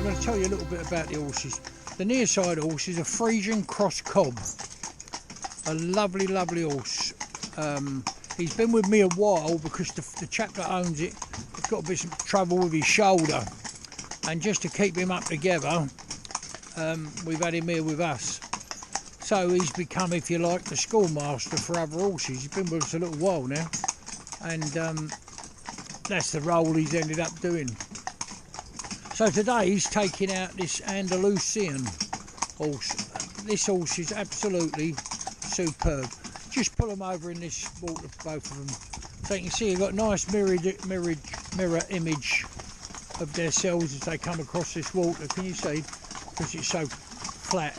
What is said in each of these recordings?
going to tell you a little bit about the horses. The near side horse is a Frisian cross cob. A lovely, lovely horse. He's been with me a while because the chap that owns it has got a bit of trouble with his shoulder. And just to keep him up together, we've had him here with us. So he's become, if you like, the schoolmaster for other horses. He's been with us a little while now. And that's the role he's ended up doing. So today he's taking out this Andalusian horse. This horse is absolutely superb. Just pull them over in this water, both of them. So you can see you've got a nice mirror image of themselves as they come across this water. Can you see? Because it's so flat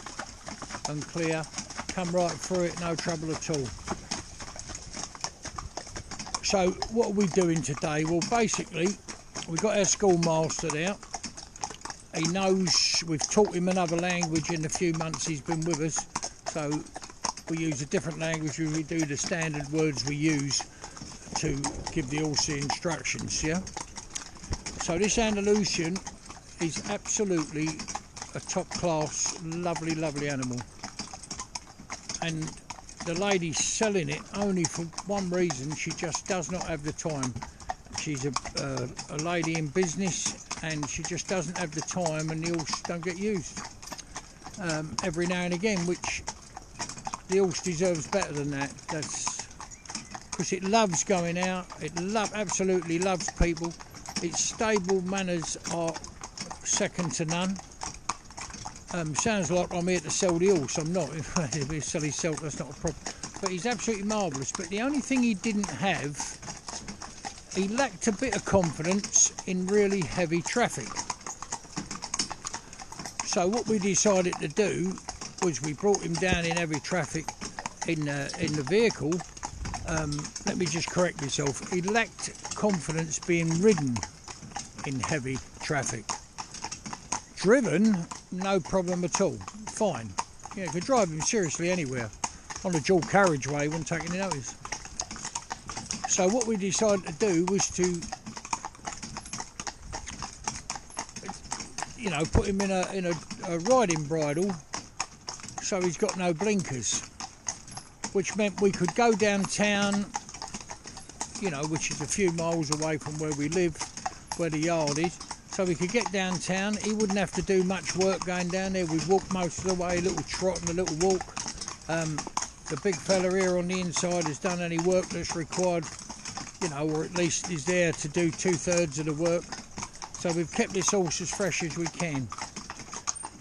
and clear. Come right through it, no trouble at all. So what are we doing today? Well, basically we've got our schoolmaster out. He knows, we've taught him another language in the few months he's been with us, so we use a different language when we do the standard words we use to give the horse the instructions, yeah? So this Andalusian is absolutely a top class, lovely, lovely animal. And the lady's selling it only for one reason: she just does not have the time. She's a lady in business, and she just doesn't have the time, and the horse don't get used every now and again, which the horse deserves better than that. That's because it loves going out. It absolutely loves people. Its stable manners are second to none. Sounds like I'm here to sell the horse. I'm not. If we sell himself, that's not a problem. But he's absolutely marvellous. But the only thing he didn't have, he lacked a bit of confidence in really heavy traffic. So what we decided to do was we brought him down in heavy traffic in the vehicle. Let me just correct myself. He lacked confidence being ridden in heavy traffic. Driven, no problem at all. Fine. Yeah, you could drive him seriously anywhere. On a dual carriageway, wouldn't take any notice. So what we decided to do was to, you know, put him in a riding bridle, so he's got no blinkers, which meant we could go downtown, you know, which is a few miles away from where we live, where the yard is. So we could get downtown. He wouldn't have to do much work going down there. We'd walk most of the way, a little trot and a little walk. The big fella here on the inside has done any work that's required, you know, or at least is there to do 2/3 of the work. So we've kept this horse as fresh as we can.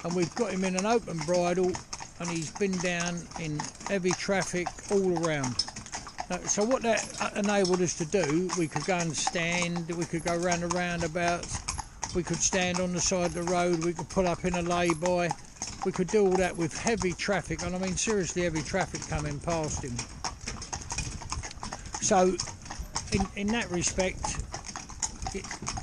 And we've got him in an open bridle, and he's been down in heavy traffic all around. So what that enabled us to do, we could go and stand, we could go round the roundabouts, we could stand on the side of the road, we could pull up in a lay-by, we could do all that with heavy traffic, and I mean seriously heavy traffic coming past him. So in that respect,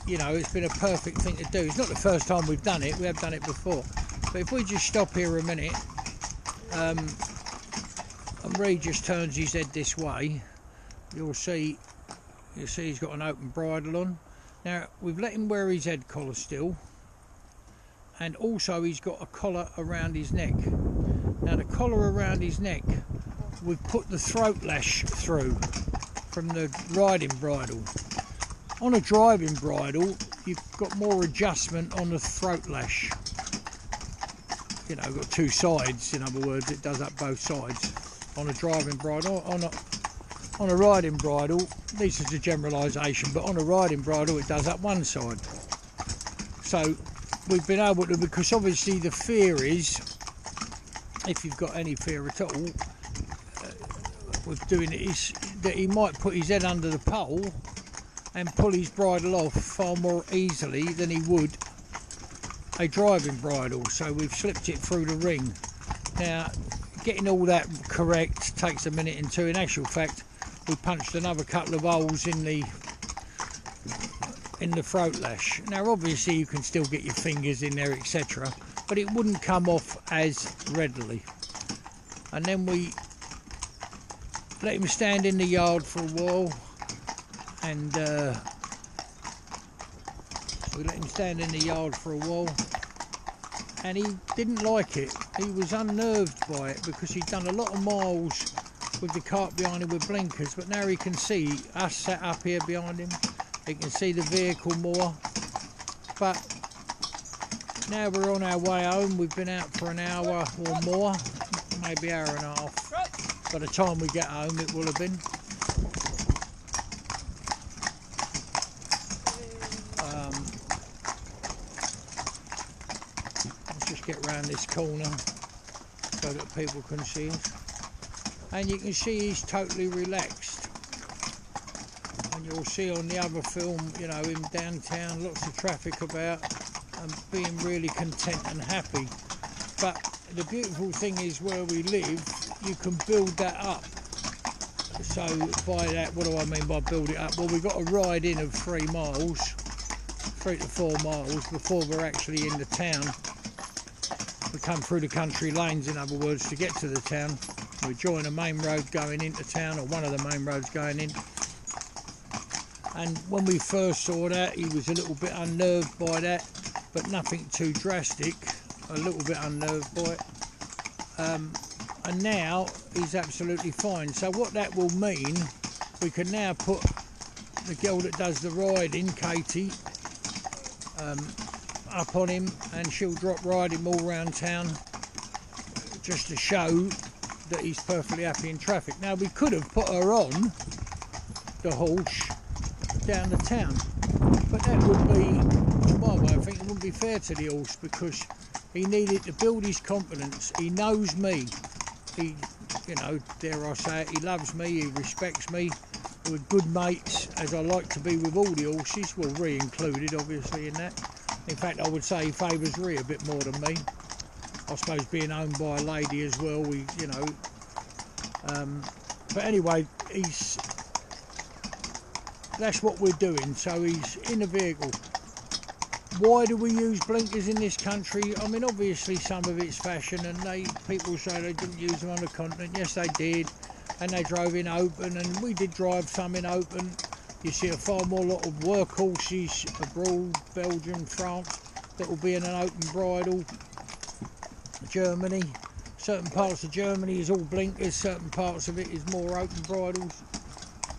you know, it's been a perfect thing to do. It's not the first time we've done it, we have done it before. But if we just stop here a minute, and Reed just turns his head this way, you'll see he's got an open bridle on. Now we've let him wear his head collar still, and also he's got a collar around his neck. Now the collar around his neck, we've put the throat lash through from the riding bridle. On a driving bridle, you've got more adjustment on the throat lash. You know, got two sides, in other words, it does up both sides. On a driving bridle, on a riding bridle, this is a generalisation, but on a riding bridle it does up one side. So we've been able to, because obviously the fear is, if you've got any fear at all, with doing it, is that he might put his head under the pole and pull his bridle off far more easily than he would a driving bridle. So we've slipped it through the ring. Now getting all that correct takes a minute and two. In actual fact, we punched another couple of holes in the throat lash. Now obviously you can still get your fingers in there, etc., but it wouldn't come off as readily. And then we let him stand in the yard for a while, and we let him stand in the yard for a while, and he didn't like it. He was unnerved by it because he'd done a lot of miles with the cart behind him with blinkers, but now he can see us sat up here behind him. He can see the vehicle more. But now we're on our way home. We've been out for an hour or more, maybe hour and a half. By the time we get home, it will have been. Let's just get round this corner so that people can see us. And you can see he's totally relaxed. And you'll see on the other film, you know, him downtown, lots of traffic about, and being really content and happy. But the beautiful thing is, where we live, you can build that up. So by that, what do I mean by build it up? Well, we've got a ride in of 3 miles, 3 to 4 miles before we're actually in the town. We come through the country lanes, in other words, to get to the town. We join a main road going into town, or one of the main roads going in. And when we first saw that, he was a little bit unnerved by that, but nothing too drastic. A little bit unnerved by it. And now he's absolutely fine. So what that will mean, we can now put the girl that does the riding, Katie, up on him, and she'll drop ride him all around town just to show that he's perfectly happy in traffic. Now, we could have put her on the horse down the town, but that would be, to my way of thinking, it wouldn't be fair to the horse, because he needed to build his confidence. He knows me. He, you know, dare I say it, he loves me, he respects me. We're good mates, as I like to be with all the horses, well, Ree included, obviously, in that. In fact, I would say he favours Ree a bit more than me. I suppose being owned by a lady as well, we, you know. But anyway, that's what we're doing. So he's in the vehicle. Why do we use blinkers in this country? I mean, obviously some of it's fashion, and people say they didn't use them on the continent. Yes, they did, and they drove in open, and we did drive some in open. You see a far more lot of workhorses abroad, Belgium, France, that will be in an open bridle. Germany, certain parts of Germany is all blinkers, certain parts of it is more open bridles.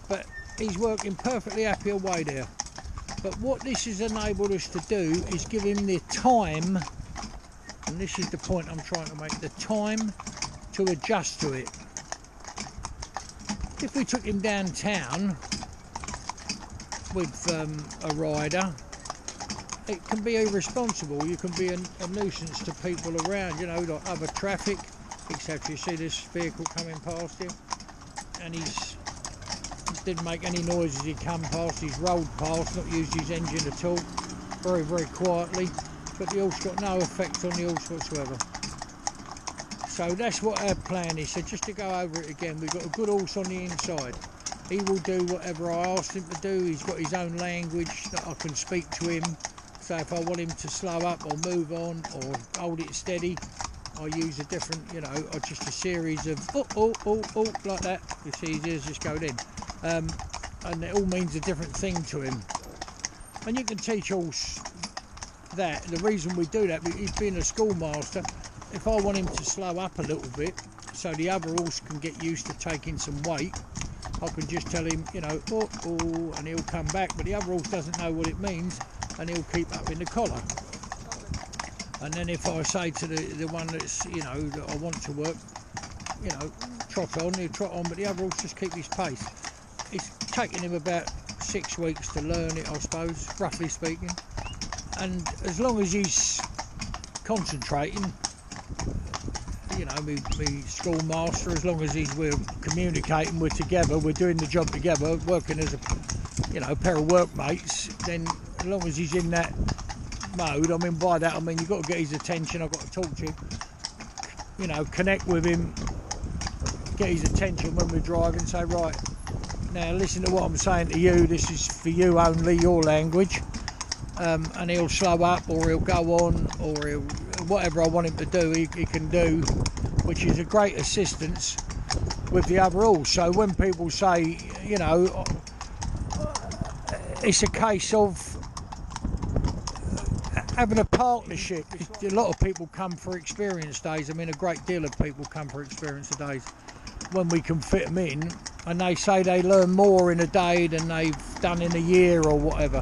But he's working perfectly happy away there. But what this has enabled us to do is give him the time, and this is the point I'm trying to make, the time to adjust to it. If we took him downtown with a rider, it can be irresponsible. You can be a nuisance to people around, you know, like other traffic, except you see this vehicle coming past him, and he didn't make any noise as he come past. He's rolled past, not used his engine at all, very, very quietly, but the horse got no effect on the horse whatsoever. So that's what our plan is. So just to go over it again, we've got a good horse on the inside. He will do whatever I ask him to do. He's got his own language that I can speak to him. So if I want him to slow up or move on or hold it steady, I use a different, you know, or just a series of oh, like that. You see his ears just going in. And it all means a different thing to him. And you can teach horse that. The reason we do that, he's being a schoolmaster, if I want him to slow up a little bit so the other horse can get used to taking some weight, I can just tell him, you know, oh, and he'll come back, but the other horse doesn't know what it means, and he'll keep up in the collar. And then if I say to the one that's, you know, that I want to work, you know, trot on, he'll trot on, but the other horse just keep his pace. It's taken him about 6 weeks to learn it, I suppose, roughly speaking. And as long as he's concentrating, you know, me schoolmaster, as long as we're communicating, we're together, we're doing the job together, working as a, you know, pair of workmates, then as long as he's in that mode, I mean, by that I mean you've got to get his attention, I've got to talk to him, you know, connect with him, get his attention when we're driving, say, right, now listen to what I'm saying to you, this is for you only, your language, and he'll slow up, or he'll go on, or he'll, whatever I want him to do, he can do, which is a great assistance with the other horse. So when people say, you know, it's a case of having a partnership. A lot of people come for experience days. I mean, a great deal of people come for experience days when we can fit them in, and they say they learn more in a day than they've done in a year or whatever,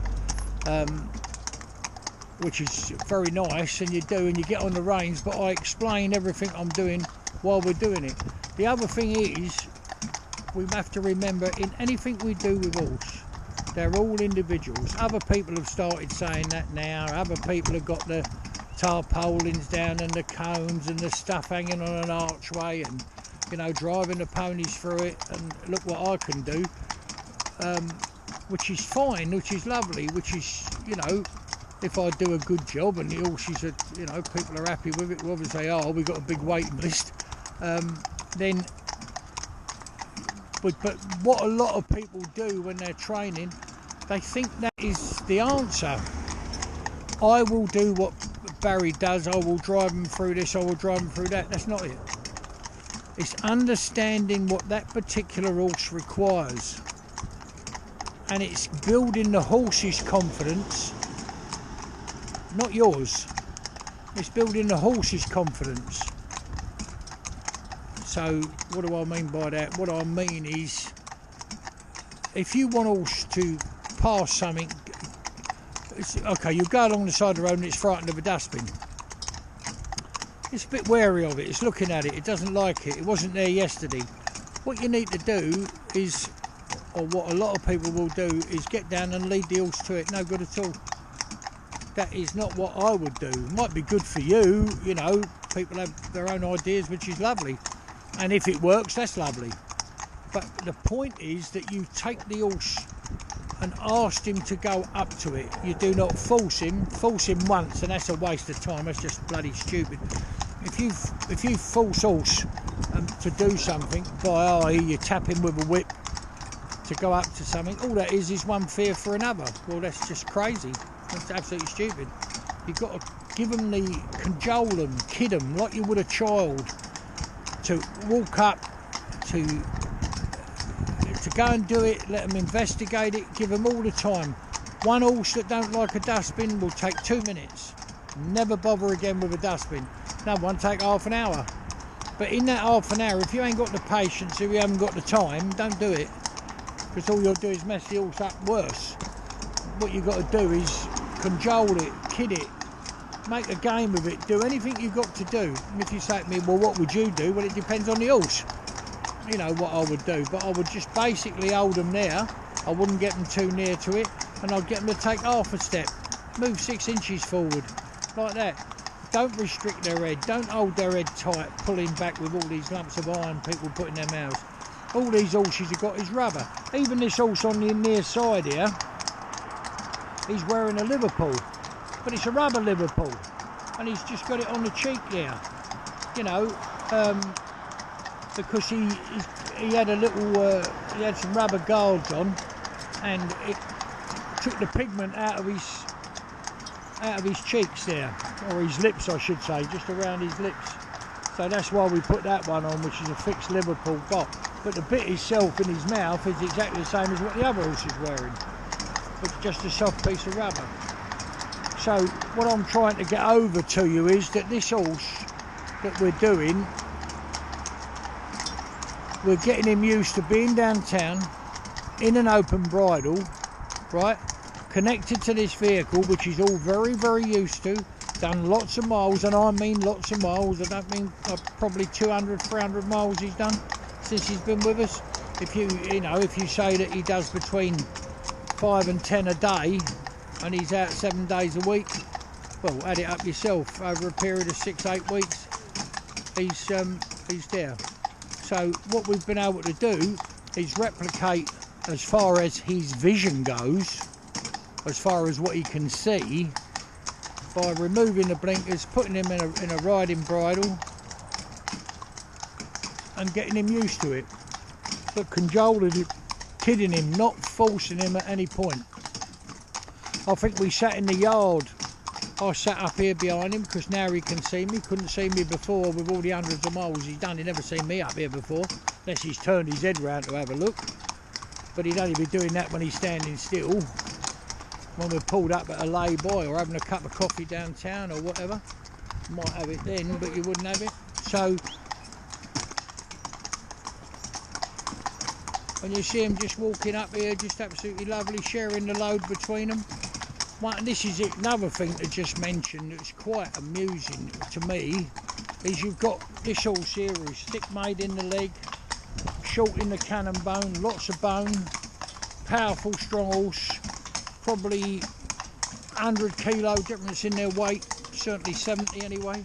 which is very nice, and you do, and you get on the reins. But I explain everything I'm doing while we're doing it. The other thing is, we have to remember, in anything we do with horse, they're all individuals. Other people have started saying that now. Other people have got the tarpaulins down and the cones and the stuff hanging on an archway, and, you know, driving the ponies through it, and look what I can do, which is fine, which is lovely, which is, you know, if I do a good job and the horses are, you know, people are happy with it, well, obviously they are, we've got a big waiting list, then, but what a lot of people do when they're training, they think that is the answer. I will do what Barry does, I will drive them through this, I will drive them through that. That's not it. It's understanding what that particular horse requires, and it's building the horse's confidence, not yours. It's building the horse's confidence. So what do I mean by that? What I mean is, if you want a horse to pass something, okay, you go along the side of the road and it's frightened of a dustbin. It's a bit wary of it, it's looking at it, it doesn't like it, it wasn't there yesterday. What you need to do is, or what a lot of people will do, is get down and lead the horse to it. No good at all. That is not what I would do. It might be good for you, you know, people have their own ideas, which is lovely. And if it works, that's lovely. But the point is that you take the horse and ask him to go up to it. You do not force him once, and that's a waste of time, that's just bloody stupid. If you force horse to do something by you tap him with a whip to go up to something, all that is one fear for another. Well, that's just crazy. That's absolutely stupid. You've got to give them cajole them, kid them like you would a child, to walk up, to go and do it, let them investigate it, give them all the time. One horse that don't like a dustbin will take 2 minutes. Never bother again with a dustbin. Another one take half an hour. But in that half an hour, if you ain't got the patience, if you haven't got the time, don't do it. Because all you'll do is mess the horse up worse. What you've got to do is cajole it, kid it, make a game of it, do anything you've got to do. And if you say to me, well, what would you do? Well, it depends on the horse. You know what I would do, but I would just basically hold them there. I wouldn't get them too near to it, and I'd get them to take half a step, move 6 inches forward, like that. Don't restrict their head, don't hold their head tight, pulling back with all these lumps of iron people put in their mouths. All these horses have got is rubber. Even this horse on the near side here, he's wearing a Liverpool, but it's a rubber Liverpool, and he's just got it on the cheek there, you know, because he had a little, he had some rubber guards on, and it took the pigment out of his cheeks there, or his lips I should say, just around his lips. So that's why we put that one on, which is a fixed Liverpool bot. But the bit itself in his mouth is exactly the same as what the other horse is wearing, but just a soft piece of rubber. So what I'm trying to get over to you is that this horse that we're doing, we're getting him used to being downtown in an open bridle, right, connected to this vehicle, which he's all very, very used to, done lots of miles, and I mean lots of miles. I don't mean probably 200, 300 miles he's done since he's been with us. If you say that he does between 5 and 10 a day, and he's out 7 days a week, well, add it up yourself. Over a period of 6-8 weeks, he's there. So what we've been able to do is replicate, as far as his vision goes, as far as what he can see, by removing the blinkers, putting him in a riding bridle, and getting him used to it, but cajoling him, kidding him, not forcing him at any point. I think we sat in the yard. I sat up here behind him because now he can see me. Couldn't see me before with all the hundreds of miles he's done. He'd never seen me up here before, unless he's turned his head round to have a look. But he'd only be doing that when he's standing still. when we're pulled up at a lay-by or having a cup of coffee downtown or whatever. Might have it then, but you wouldn't have it. So when you see them just walking up here, just absolutely lovely, sharing the load between them. And this is another thing to just mention that's quite amusing to me, is you've got this horse here who's thick made in the leg, short in the cannon bone, lots of bone, powerful, strong horse, probably 100 kilo difference in their weight, certainly 70 anyway.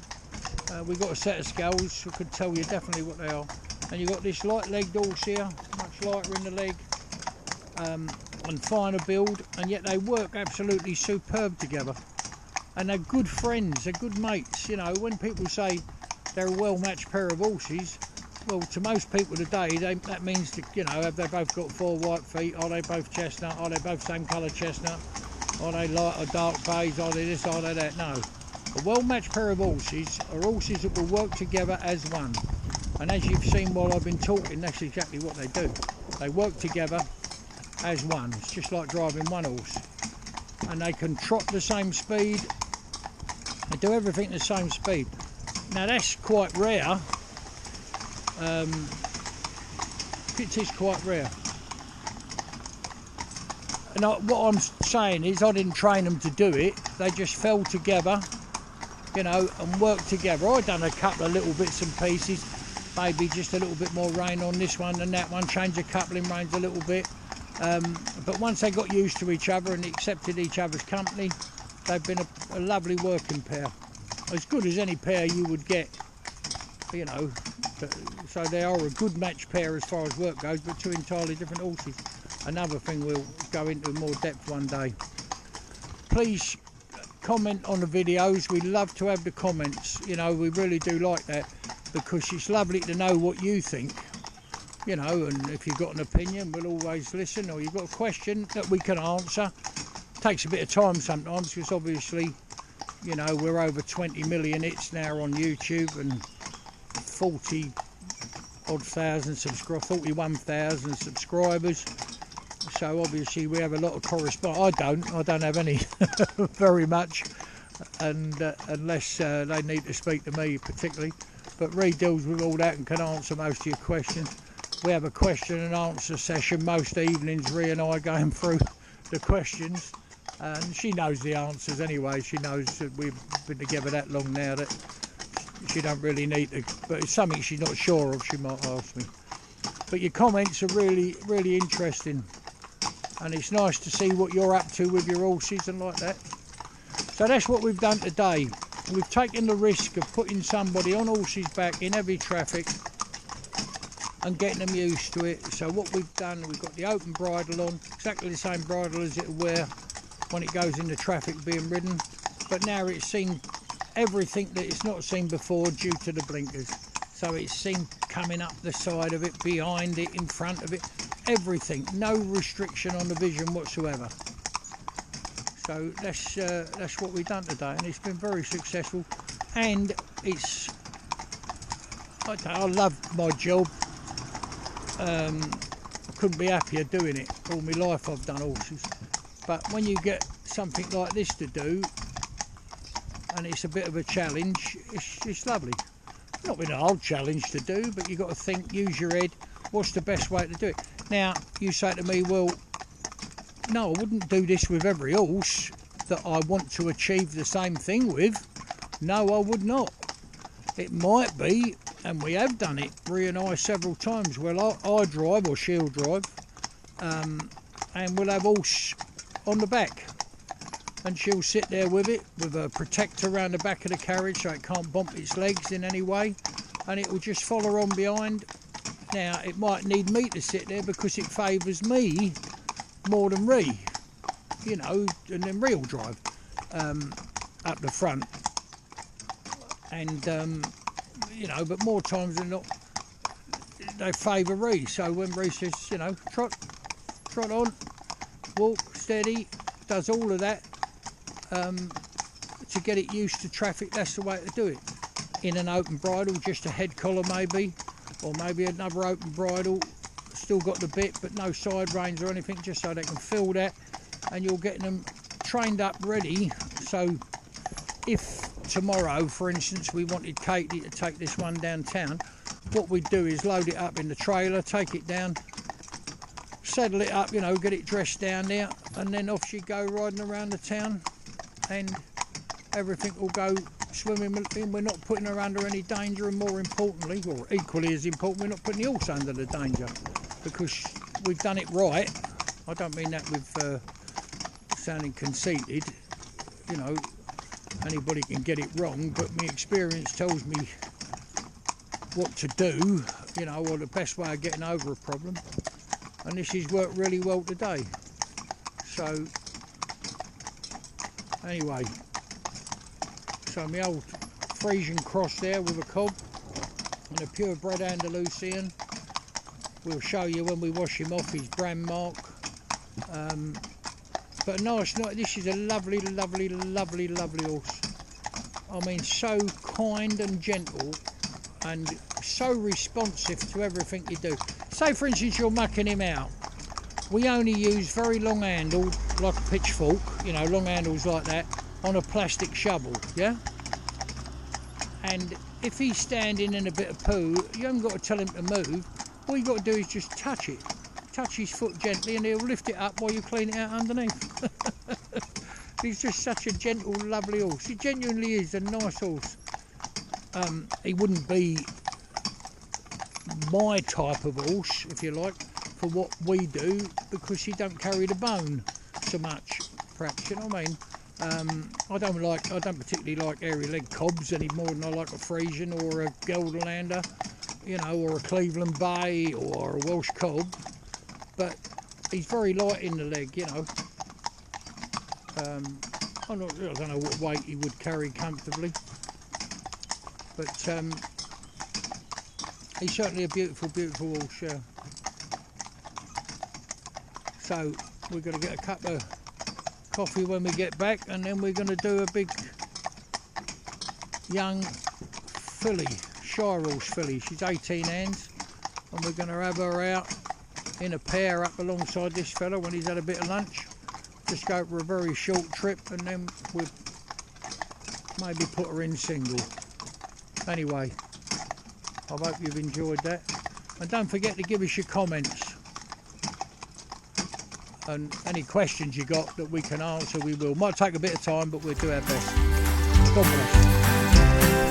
We've got a set of scales, I could tell you definitely what they are. And you've got this light-legged horse here, much lighter in the leg, and finer build, and yet they work absolutely superb together. And they're good friends, they're good mates. You know, when people say they're a well-matched pair of horses, well, to most people today, that means that, you know, have they both got 4 white feet? Are they both chestnut? Are they both same colour chestnut? Are they light or dark beige? Are they this? Are they that? No. A well-matched pair of horses are horses that will work together as one. And as you've seen while I've been talking, that's exactly what they do. They work together as one. It's just like driving one horse. And they can trot the same speed. They do everything the same speed. Now that's quite rare. It is quite rare. And what I'm saying is, I didn't train them to do it. They just fell together, you know, and worked together. I done a couple of little bits and pieces, maybe just a little bit more rein on this one than that one, change the coupling reins a little bit. But once they got used to each other and accepted each other's company, they've been a lovely working pair, as good as any pair you would get, you know. So they are a good match pair as far as work goes, but 2 entirely different horses. Another thing we'll go into more depth one day. Please comment on the videos. We love to have the comments, you know, we really do like that, because it's lovely to know what you think, you know. And if you've got an opinion, we'll always listen, or you've got a question that we can answer. Takes a bit of time sometimes, because obviously, you know, we're over 20 million hits now on YouTube, and 41,000 subscribers. So obviously we have a lot of correspondence. I don't have any very much, and unless they need to speak to me particularly. But Ree deals with all that and can answer most of your questions. We have a question and answer session most evenings, Ree and I going through the questions, and she knows the answers anyway. She knows that we've been together that long now that she don't really need to, but it's something she's not sure of, she might ask me. But your comments are really, really interesting, and it's nice to see what you're up to with your horses and like that. So that's what we've done today. We've taken the risk of putting somebody on horse's back in heavy traffic and getting them used to it. So what we've done, we've got the open bridle on, exactly the same bridle as it'll wear when it goes into traffic being ridden, but now it's seen everything that it's not seen before due to the blinkers. So it's seen coming up the side of it, behind it, in front of it, everything. No restriction on the vision whatsoever. So that's what we've done today, and it's been very successful. And it's, I love my job. I couldn't be happier doing it. All my life I've done horses, but when you get something like this to do, and it's a bit of a challenge, it's lovely. Not been a hard challenge to do, but you've got to think, use your head, what's the best way to do it. Now, you say to me, well, no, I wouldn't do this with every horse that I want to achieve the same thing with. No, I would not. It might be, and we have done it, Rhea and I, several times. Well, I drive, or she'll drive, and we'll have horse on the back, and she'll sit there with it, with a protector around the back of the carriage so it can't bump its legs in any way, and it will just follow on behind. Now, it might need me to sit there because it favours me more than Ree, you know, and then Ree will drive up the front, and you know, but more times than not they favour Ree. So when Ree says, you know, trot on, walk, steady, does all of that to get it used to traffic. That's the way to do it. In an open bridle, just a head collar maybe, or maybe another open bridle, still got the bit but no side reins or anything, just so they can feel that, and you're getting them trained up ready, so if tomorrow, for instance, we wanted Katie to take this one downtown, what we'd do is load it up in the trailer, take it down, saddle it up, you know, get it dressed down there, and then off she'd go riding around the town, and everything will go swimming. We're not putting her under any danger, and more importantly, or equally as important, we're not putting the horse under the danger, because we've done it right. I don't mean that with sounding conceited, you know, anybody can get it wrong, but my experience tells me what to do, you know, or the best way of getting over a problem, and this has worked really well today. So anyway, so my old Frisian cross there with a cob and a purebred Andalusian. We'll show you when we wash him off his brand mark. But nice, this is a lovely, lovely, lovely, lovely horse. I mean, so kind and gentle and so responsive to everything you do. Say, for instance, you're mucking him out. We only use very long handled, like a pitchfork, you know, long handles like that, on a plastic shovel, yeah? And if he's standing in a bit of poo, you haven't got to tell him to move. All you got to do is just touch it. Touch his foot gently and he'll lift it up while you clean it out underneath. He's just such a gentle, lovely horse. He genuinely is a nice horse. He wouldn't be my type of horse, if you like, for what we do, because he don't carry the bone so much, perhaps, you know what I mean? I don't particularly like airy leg cobs any more than I like a Frisian or a Gelderlander, you know, or a Cleveland Bay or a Welsh cob. But he's very light in the leg, you know. I don't know what weight he would carry comfortably, but he's certainly a beautiful, beautiful horse, yeah. So we're going to get a cup of coffee when we get back, and then we're going to do a big young filly, Shire horse filly. She's 18 hands, and we're going to have her out in a pair up alongside this fella when he's had a bit of lunch. Just go for a very short trip, and then we'll maybe put her in single. Anyway, I hope you've enjoyed that, and don't forget to give us your comments and any questions you got that we can answer. We will. Might take a bit of time, but we'll do our best. God bless.